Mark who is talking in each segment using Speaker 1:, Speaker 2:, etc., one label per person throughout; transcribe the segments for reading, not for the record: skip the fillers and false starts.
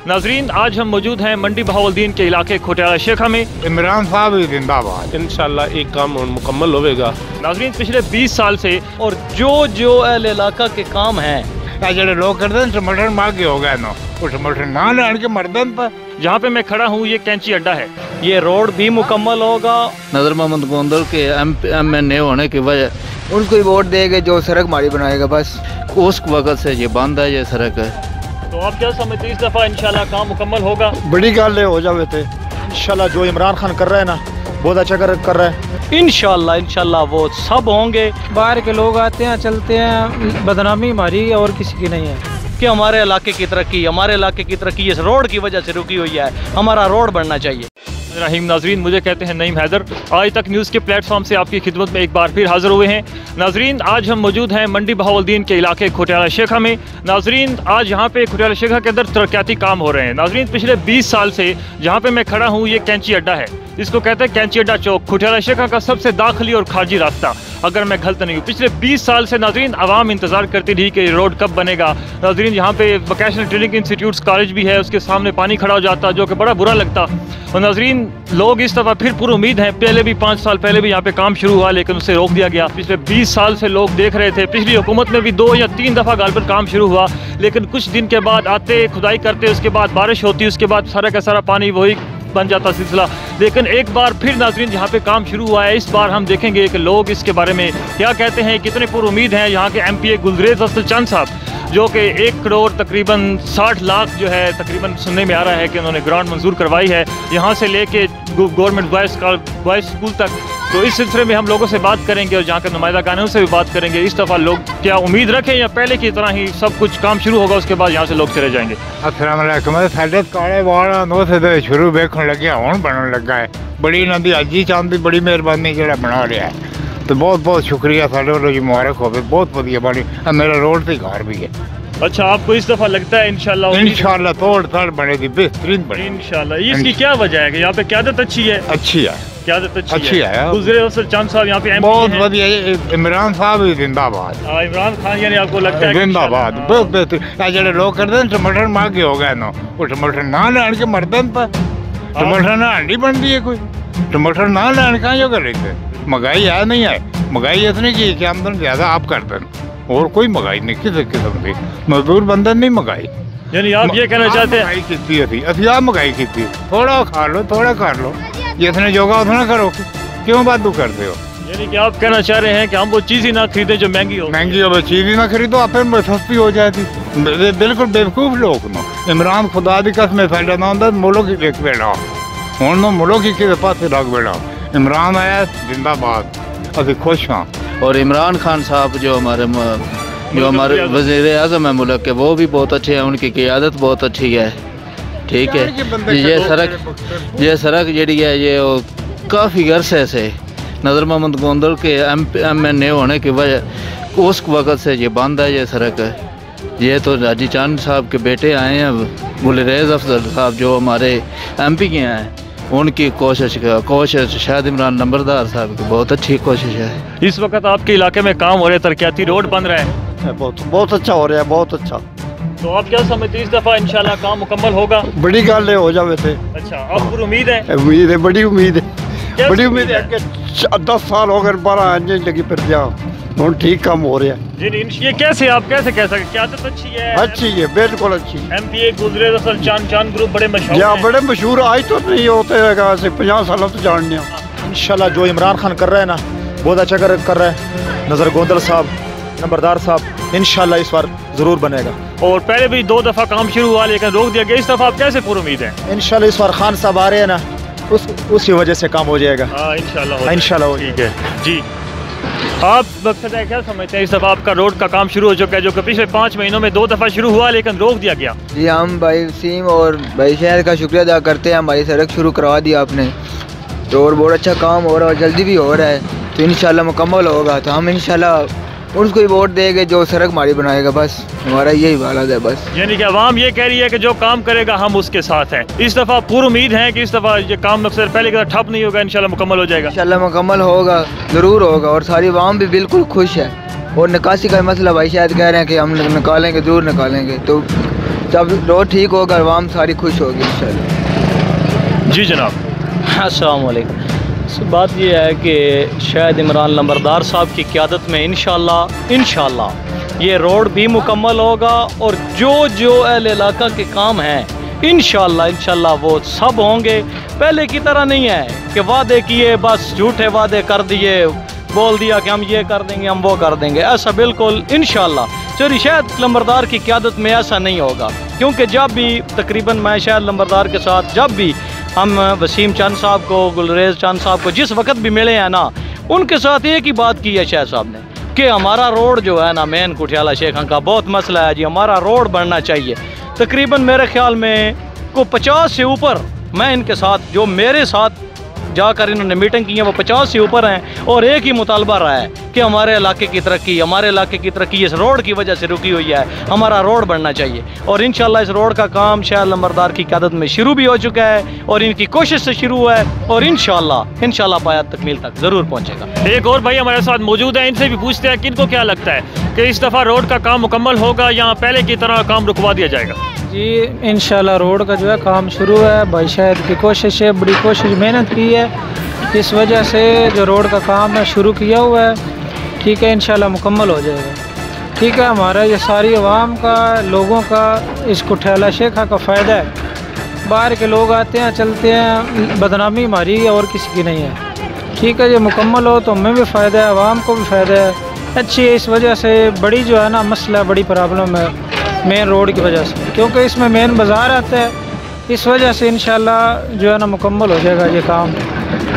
Speaker 1: नाजरीन, आज हम मौजूद हैं मंडी बहाउद्दीन के इलाके खोटियाला शेखा में।
Speaker 2: इमरान साहब जिंदाबाद।
Speaker 3: इंशाल्लाह एक काम मुकम्मल होगा।
Speaker 1: नाजरीन, पिछले 20 साल से
Speaker 4: और जो अहले इलाका के काम हैं
Speaker 2: जो लोग करते हैं टमाटर मार के हो गए ना, वो टमाटर ना लेने के मर्दन पर।
Speaker 1: जहाँ पे मैं खड़ा हूँ ये कैंची अड्डा है।
Speaker 4: ये रोड भी मुकम्मल होगा।
Speaker 5: नजर मोहम्मद गोंदल के MNA होने की वजह उनको ही वोट देंगे जो सड़क माड़ी बनाएगा, बस उस वक्त से ये बंद है ये सड़क है।
Speaker 1: तो आप क्या समझते हैं इस दफा इंशाल्लाह काम मुकम्मल होगा?
Speaker 6: बड़ी गल हो जावे थे इंशाल्लाह। जो इमरान खान कर रहा है ना बहुत अच्छा कर रहा है।
Speaker 4: इंशाल्लाह वो सब होंगे। बाहर के लोग आते हैं चलते हैं, बदनामी हमारी और किसी की नहीं है कि हमारे इलाके की तरक्की इस रोड की वजह से रुकी हुई है। हमारा रोड बनना चाहिए।
Speaker 1: रहीम। नाजरीन, मुझे कहते हैं नईम हैदर। आज तक न्यूज़ के प्लेटफॉर्म से आपकी खिदमत में एक बार फिर हाजिर हुए हैं। नाजरीन, आज हम मौजूद हैं मंडी बहाउद्दीन के इलाके खोटियाला शेखा में। नाजरीन, आज यहाँ पे खोटियाला शेखा के अंदर तरक्याती काम हो रहे हैं। नाजरीन, पिछले 20 साल से जहाँ पे मैं खड़ा हूँ ये कैंची अड्डा है। इसको कहते हैं कैंची अड्डा चौक, खोटियाला शेखा का सबसे दाखिली और खारजी रास्ता, अगर मैं गलत नहीं हूँ। पिछले 20 साल से नाजरीन आवाम इंतजार करती रही कि रोड कब बनेगा। नाजरीन, यहाँ पे वोकेशनल ट्रेनिंग इंस्टीट्यूट्स कॉलेज भी है, उसके सामने पानी खड़ा हो जाता जो कि बड़ा बुरा लगता। और नाजरीन, लोग इस दफ़ा फिर पूरी उम्मीद हैं। पहले भी 5 साल पहले भी यहाँ पे काम शुरू हुआ लेकिन उसे रोक दिया गया। पिछले 20 साल से लोग देख रहे थे। पिछली हुकूमत में भी 2 या 3 दफ़ा गालबन काम शुरू हुआ लेकिन कुछ दिन के बाद आते खुदाई करते, उसके बाद बारिश होती, उसके बाद सारा का सारा पानी वही बन जाता सिलसिला। लेकिन एक बार फिर नाजरीन यहाँ पे काम शुरू हुआ है। इस बार हम देखेंगे कि लोग इसके बारे में क्या कहते हैं, कितने पूरी उम्मीद हैं। यहाँ के MPA गुलरेज अफजल चंद साहब जो कि 1 करोड़ तकरीबन 60 लाख जो है तकरीबन सुनने में आ रहा है कि उन्होंने ग्रांट मंजूर करवाई है यहाँ से लेके गवर्नमेंट बॉयज़ स्कूल तक। तो इस सिलसिले में हम लोगों से बात करेंगे और जहाँ के नुमाइंदा कानून से भी बात करेंगे। इस दफ़ा लोग क्या उम्मीद रखें या पहले की तरह ही सब कुछ काम शुरू होगा उसके बाद यहाँ से लोग चले जाएंगे?
Speaker 2: अस्सलाम वालेकुम। साढ़े काले वाला नो से शुरू वेखन लगे हुण बनन लगा है। बड़ी इन्हां दी अजी चांद दी बड़ी मेहरबानी जो बना रहा है। तो बहुत बहुत शुक्रिया, साढ़े वालों की मुबारक हो। बहुत वधिया बनी। मेरा रोड से घर भी है।
Speaker 1: अच्छा, आपको इस दफ़ा लगता है इंशाल्लाह तोड़ ताड़ बनेगी, बेहतरीन बनेगी इंशाल्लाह। इसकी क्या वजह है कि यहाँ पे क़यादत अच्छी है?
Speaker 2: अच्छी है,
Speaker 1: क़यादत अच्छी है।
Speaker 2: गुलरेज
Speaker 1: अफजल चंद साहब यहाँ पे
Speaker 2: बहुत वधिया। इमरान साहब जिंदाबाद।
Speaker 1: इमरान खान यानी आपको लगता है
Speaker 2: जिंदाबाद। बहुत बेहतरीन। जो लोग करते हैं टमाटर मार के हो गए ना, वो टमाटर ना लेने के मर्दन पर। टमाटर ना हंडी बनती है, कोई टमाटर ना लेने का जो कर रहे थे। महंगाई है नहीं है, महंगाई इतनी की कि आमदन ज्यादा आप करते हैं और कोई महंगाई नहीं किसी किस्म की। मजदूर बंधन नहीं महंगाई।
Speaker 1: यानी आप ये कहना चाहते हैं
Speaker 2: महंगाई की अभी आप महंगाई की थोड़ा खा लो थोड़ा कर लो, जितने जोगा उतना करो, क्यों बातू करते हो?
Speaker 1: यानी कि आप कहना चाह रहे हैं कि हम वो चीज़ ही ना खरीदें जो महंगी हो।
Speaker 2: चीज़ ही ना खरीदो, आप सस्ती हो जाती। बिल्कुल बेवकूफ लोग ना। इमरान खुदा की कसम साढ़ा ना होता मुल्क ही देख बैठा हूँ, मुल्क ही किसी पास रख बैठा। इमरान आया जिंदाबाद, अभी खुश हाँ।
Speaker 5: और इमरान खान साहब जो हमारे वज़ीर आज़म है मुल्क के, वो भी बहुत अच्छे हैं। उनकी क़यादत बहुत अच्छी है। ठीक है, ये सड़क जी है ये काफ़ी अरसे से नजर मोहम्मद गोंदल के MNA होने की वजह उस वक्त से ये बंद है ये सड़क है। ये तो हाजी चांद साहब के बेटे आए हैं, गुलरेज अफजल साहब जो हमारे MP के हैं, उनकी कोशिश शायद इमरान नंबरदार साहब की बहुत अच्छी कोशिश है।
Speaker 1: इस वक्त आपके इलाके में काम हो रहे, तरक्याती रोड बन रहा है,
Speaker 6: बहुत अच्छा हो रहा है, बहुत अच्छा।
Speaker 1: तो आप क्या समझते हैं इस दफ़ा इंशाल्लाह काम मुकम्मल होगा?
Speaker 6: बड़ी गल हो जावे थे।
Speaker 1: अच्छा, आप पूरी उम्मीद है?
Speaker 6: उम्मीद है, बड़ी उम्मीद है, बड़ी उम्मीद है कि 10 साल हो गए 12 लगी फिर हूँ ठीक काम हो रहा है।
Speaker 1: ये कैसे आप कैसे कह सकते? क़यादत अच्छी है?
Speaker 6: अच्छी है, बिल्कुल अच्छी।
Speaker 1: MPA गुलरेज अफजल चांद ग्रुप बड़े मशहूर हैं।
Speaker 6: बड़े मशहूर आज तो नहीं होते 50 साल तो जानने। इंशाल्लाह जो इमरान खान कर रहा है ना बहुत अच्छा कर रहा है। नजर गोंदल साहब, नंबरदार साहब, इंशाल्लाह इस बार जरूर बनेगा। और पहले भी 2 दफ़ा काम शुरू हुआ लेकिन रोक दिया गया। इस दफ़ा आप कैसे पूरी उम्मीद है? इंशाल्लाह इस बार खान साहब आ रहे हैं ना, उसी वजह से काम हो जाएगा। इंशाल्लाह
Speaker 1: ठीक है जी। आप मकसद है क्या समझते हैं इस दफ़ा आपका रोड का काम शुरू हो चुका है जो कि पिछले 5 महीनों में 2 दफ़ा शुरू हुआ लेकिन रोक दिया गया?
Speaker 7: जी, हम भाई वसीम और भाई शहर का शुक्रिया अदा करते हैं। हमारी सड़क शुरू करवा दी आपने, तो और बहुत अच्छा काम हो रहा है और जल्दी भी हो रहा है, तो इंशाल्लाह मुकम्मल होगा। तो हम इंशाल्लाह उसको ही वोट देंगे जो सड़क माड़ी बनाएगा, बस हमारा यही वादा है बस।
Speaker 1: यानी कि आवाम ये कह रही है कि जो काम करेगा हम उसके साथ हैं। इस दफ़ा पूरी उम्मीद है कि इस दफ़ा ये काम अक्सर पहले की तरह ठप नहीं होगा, इंशाल्लाह मुकम्मल हो जाएगा।
Speaker 7: इंशाल्लाह मुकम्मल होगा, ज़रूर होगा। और सारी आवाम भी बिल्कुल खुश है। और निकासी का मसला भाई शायद कह रहे हैं कि हम निकालेंगे, ज़रूर निकालेंगे। तो जब रोड ठीक होगा आवाम सारी खुश होगी इंशाल्लाह।
Speaker 1: जी जनाब।
Speaker 4: अस्सलाम वालेकुम। बात यह है कि शायद इमरान लंबरदार साहब की क़यादत में इंशाल्लाह ये रोड भी मुकम्मल होगा और जो अहले इलाका के काम हैं इंशाल्लाह वो सब होंगे। पहले की तरह नहीं है कि वादे किए बस झूठे वादे कर दिए, बोल दिया कि हम ये कर देंगे हम वो कर देंगे, ऐसा बिल्कुल इंशाल्लाह चोरी शायद लंबरदार की क़यादत में ऐसा नहीं होगा। क्योंकि जब भी तकरीबन मैं शायद लंबरदार के साथ जब भी हम वसीम चंद साहब को, गुलरेज चंद साहब को जिस वक्त भी मिले हैं ना, उनके साथ एक ही बात की है शायद साहब ने कि हमारा रोड जो है ना मेन कुठियाला शेखा का बहुत मसला है जी, हमारा रोड बनना चाहिए। तकरीबन मेरे ख्याल में को 50 से ऊपर मैं इनके साथ जो मेरे साथ जाकर इन्होंने मीटिंग की है वो 50 से ऊपर हैं और एक ही मुतालबा रहा है कि हमारे इलाके की तरक्की इस रोड की वजह से रुकी हुई है, हमारा रोड बनना चाहिए। और इंशाल्लाह इस रोड का काम शायद लंबरदार की क़यादत में शुरू भी हो चुका है और इनकी कोशिश से शुरू हुआ है और इंशाल्लाह पाया तकमील तक ज़रूर पहुँचेगा।
Speaker 1: एक और भाई हमारे साथ मौजूद हैं, इनसे भी पूछते हैं कि इनको क्या लगता है कि इस दफ़ा रोड का काम मुकम्मल होगा या पहले की तरह काम रुकवा दिया जाएगा?
Speaker 8: जी इंशाल्लाह रोड का जो है काम शुरू है, भाई शायद की कोशिश है, बड़ी कोशिश मेहनत की है, इस वजह से जो रोड का काम है शुरू किया हुआ है। ठीक है इंशाल्लाह मुकम्मल हो जाएगा। ठीक है हमारा ये सारी आवाम का लोगों का इस कुठियाला शेखा का फ़ायदा है। बाहर के लोग आते हैं चलते हैं, बदनामी हमारी और किसी की नहीं है। ठीक है ये मुकम्मल हो तो हमें भी फ़ायदा है, आवाम को भी फ़ायदा है, अच्छी है। इस वजह से बड़ी जो है ना मसला बड़ी प्रॉब्लम है मेन रोड की वजह से, क्योंकि इसमें मेन बाज़ार आता है, इस वजह से इंशाल्लाह जो है ना मुकम्मल हो जाएगा ये काम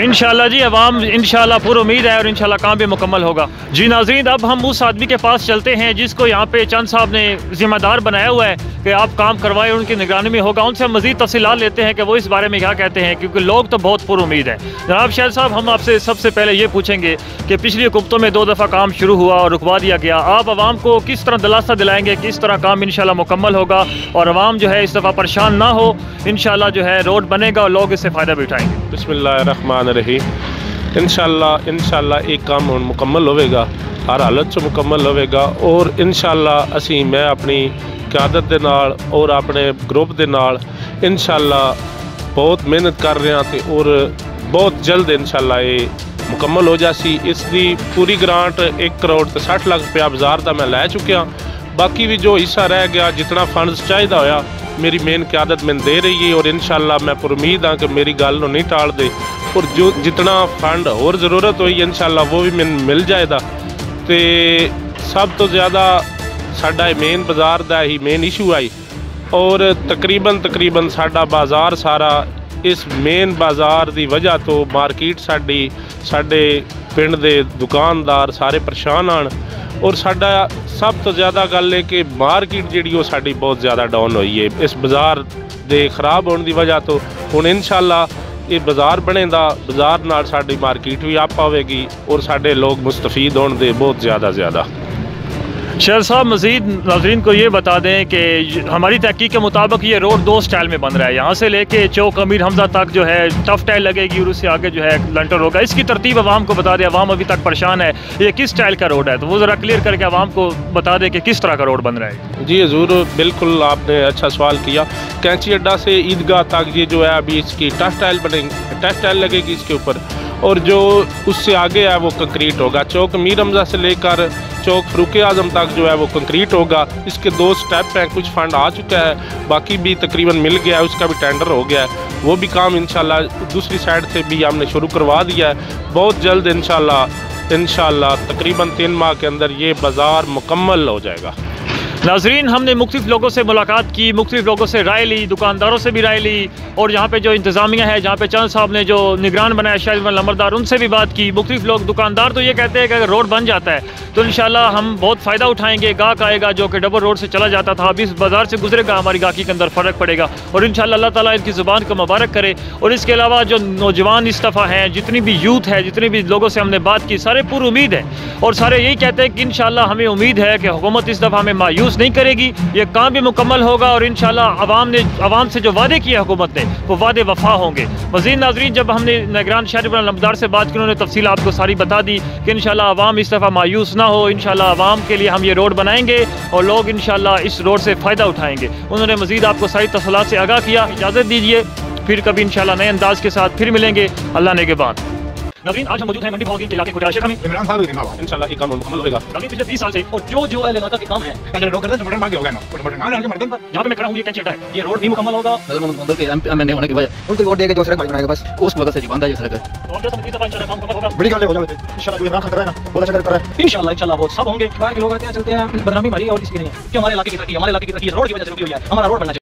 Speaker 1: इंशाल्लाह जी। अवाम इंशाल्लाह पूरी उम्मीद है और इंशाल्लाह काम भी मुकम्मल होगा। जी नाज़रीन, अब हम उस आदमी के पास चलते हैं जिसको यहाँ पे चंद साहब ने ज़िम्मेदार बनाया हुआ है कि आप काम करवाएं, उनकी निगरानी में होगा। उनसे हम मज़ीद तफ़सीलात लेते हैं कि वो इस बारे में क्या कहते हैं, क्योंकि लोग तो बहुत पूरी उम्मीद हैं। जनाब शाहिद साहब, हम आपसे सबसे पहले ये पूछेंगे कि पिछली हुकूमतों में 2 दफ़ा काम शुरू हुआ और रुकवा दिया गया, आप आवाम को किस तरह दिलासा दिलाएंगे कि इस तरह काम इंशाल्लाह मुकम्मल होगा और आवाम जो है इस दफ़ा परेशान ना हो, इंशाल्लाह जो है रोड बनेगा और लोग इससे फ़ायदा भी उठाएंगे?
Speaker 3: बिस्मिल्लाहिर्रहमानिर्रहीम। इंशाल्लाह एक काम हुण मुकम्मल होवेगा, हर हालत च मुकम्मल होवेगा और इंशाल्लाह असी मैं अपनी क़यादत दे नाल और अपने ग्रुप दे नाल इंशाल्लाह बहुत मेहनत कर रहे हैं और बहुत जल्द इंशाल्लाह ये मुकम्मल हो जासी। इसकी पूरी ग्रांट 1 करोड़ ते 60 लाख रुपया बाजार का मैं लै चुकिया। बाकी भी जो हिस्सा रह गया, जितना फंड्स चाहिए होया मेरी मेन क़यादत मैंने दे रही है और इंशाल्लाह मैं पर उम्मीद हाँ कि मेरी गल नहीं टाल दे और जो जितना फंड और ज़रूरत हुई इंशाल्लाह वो भी मैंने मिल जाएगा। तो सब तो ज़्यादा साडा मेन बाज़ार का ही मेन इशू आई और तकरीबन साडा बाज़ार सारा इस मेन बाज़ार की वजह तो मार्केट साडे पिंड दे दुकानदार सारे परेशान आन और साडा सब तो ज़्यादा गल है कि मार्केट जी वो साडी बहुत ज़्यादा डाउन हुई है इस बाज़ार के खराब होने की वजह तो। हुण इंशाल्लाह ये बाज़ार बनेगा, बाज़ार नाल साडी मार्केट भी आप आवेगी और साडे लोग मुस्तफीद होने दे बहुत ज़्यादा।
Speaker 1: शेर साहब, मज़ीद नाज़रीन को ये बता दें कि हमारी तहकीक के मुताबिक ये रोड 2 स्टाइल में बन रहा है। यहाँ से लेके चौक अमीर हमजा तक जो है टफ टाइल लगेगी और उससे आगे जो है लंटर होगा। इसकी तरतीब आवाम को बता दें, आवाम अभी तक परेशान है, ये किस स्टाइल का रोड है, तो वो ज़रा क्लियर करके आवाम को बता दें कि किस तरह का रोड बन रहा है।
Speaker 3: जी हजूर, बिल्कुल आपने अच्छा सवाल किया। कैंची अड्डा से ईदगाह तक ये जो है अभी इसकी टफ टाइल लगेगी इसके ऊपर और जो उससे आगे है वो कंक्रीट होगा। चौक अमीर हमजा से लेकर चौक फ़ारूक आज़म तक जो है वो कंक्रीट होगा। इसके 2 स्टेप हैं, कुछ फंड आ चुका है, बाकी भी तकरीबन मिल गया है, उसका भी टेंडर हो गया है, वो भी काम इंशाल्लाह दूसरी साइड से भी हमने शुरू करवा दिया है। बहुत जल्द इंशाल्लाह तकरीबन 3 माह के अंदर ये बाज़ार मुकम्मल हो जाएगा।
Speaker 1: नाज़रीन, हमने मुख्तलिफ लोगों से मुलाकात की, मुख्तलिफ लोगों से राय ली, दुकानदारों से भी राय ली और यहाँ पे जो इंतज़ामिया है, जहाँ पे चंद साहब ने जो निगरान बनाया शाहिद लंबरदार, उनसे भी बात की। मुख्तलिफ लोग दुकानदार तो ये कहते हैं कि अगर रोड बन जाता है तो इंशाल्लाह हम बहुत फ़ायदा उठाएंगे, गाहक आएगा जो कि डबल रोड से चला जाता था, अभी इस बाज़ार से गुजरेगा, हमारी गाहकी के अंदर फ़र्क पड़ेगा और इंशाल्लाह अल्लाह ताला इनकी ज़ुबान को मुबारक करे। और इसके अलावा जो नौजवान इस दफ़ा हैं, जितनी भी यूथ है, जितने भी लोगों से हमने बात की, सारे पूरी उम्मीद है और सारे यही कहते हैं कि इंशाल्लाह हमें उम्मीद है कि हुकूमत इस दफ़ा हमें मायूस मायूस नहीं करेगी, ये काम भी मुकम्मल होगा और इंशाल्लाह अवाम से जो वादे किए हुकूमत ने वो वादे वफा होंगे। मज़ीद नाज़रीन, जब हमने निगरान शहरी नंबरदार से बात की, उन्होंने तफसील आपको सारी बता दी कि इंशाल्लाह अवाम इस दफ़ा मायूस ना हो, इंशाल्लाह अवाम के लिए हम ये रोड बनाएंगे और लोग इंशाल्लाह इस रोड से फ़ायदा उठाएंगे। उन्होंने मज़ीद आपको सारी तफसीलात से आगाह किया। इजाज़त दीजिए, फिर कभी इंशाल्लाह नए अंदाज के साथ फिर मिलेंगे अल्लाह ने के बाद। नवीन, आज हम मौजूद हैं मंडी बहाउल के इलाके खुटियाला शेख में।
Speaker 2: इमरान साहब
Speaker 3: इंशाल्लाह ये काम मुकम्मल होगा।
Speaker 1: नवीन, पिछले 20 साल से और जो इलाका के काम है
Speaker 2: लोग करते हैं टमाटर मांगे हो गए ना, टमाटर ना लेके मर्दन पर
Speaker 1: यहाँ पे मैं खड़ा हूँ, ये टेंशन है, ये रोड भी मुकम्मल होगा।
Speaker 7: मैंने होने की वजह उनको वोट देके जो सड़क बनाएगा बस उस वजह से बंद है ये सड़क।
Speaker 1: और जो समझिए इंशाल्लाह काम मुकम्मल होगा।
Speaker 6: बड़ी गल हो जाए इंशाल्लाह। जो इमरान खान कर रहा है ना, बहुत अच्छा कर रहा है।
Speaker 1: इंशाल्लाह वो सब होंगे।
Speaker 8: बाहर के लोग आते हैं चलते हैं, बदनामी हमारी और किसी की नहीं है।
Speaker 1: कि हमारे इलाके की तरक्की, हमारे इलाके की तरक्की रोड की वजह से रुकी हुई है। हमारा रोड बनना चाहिए।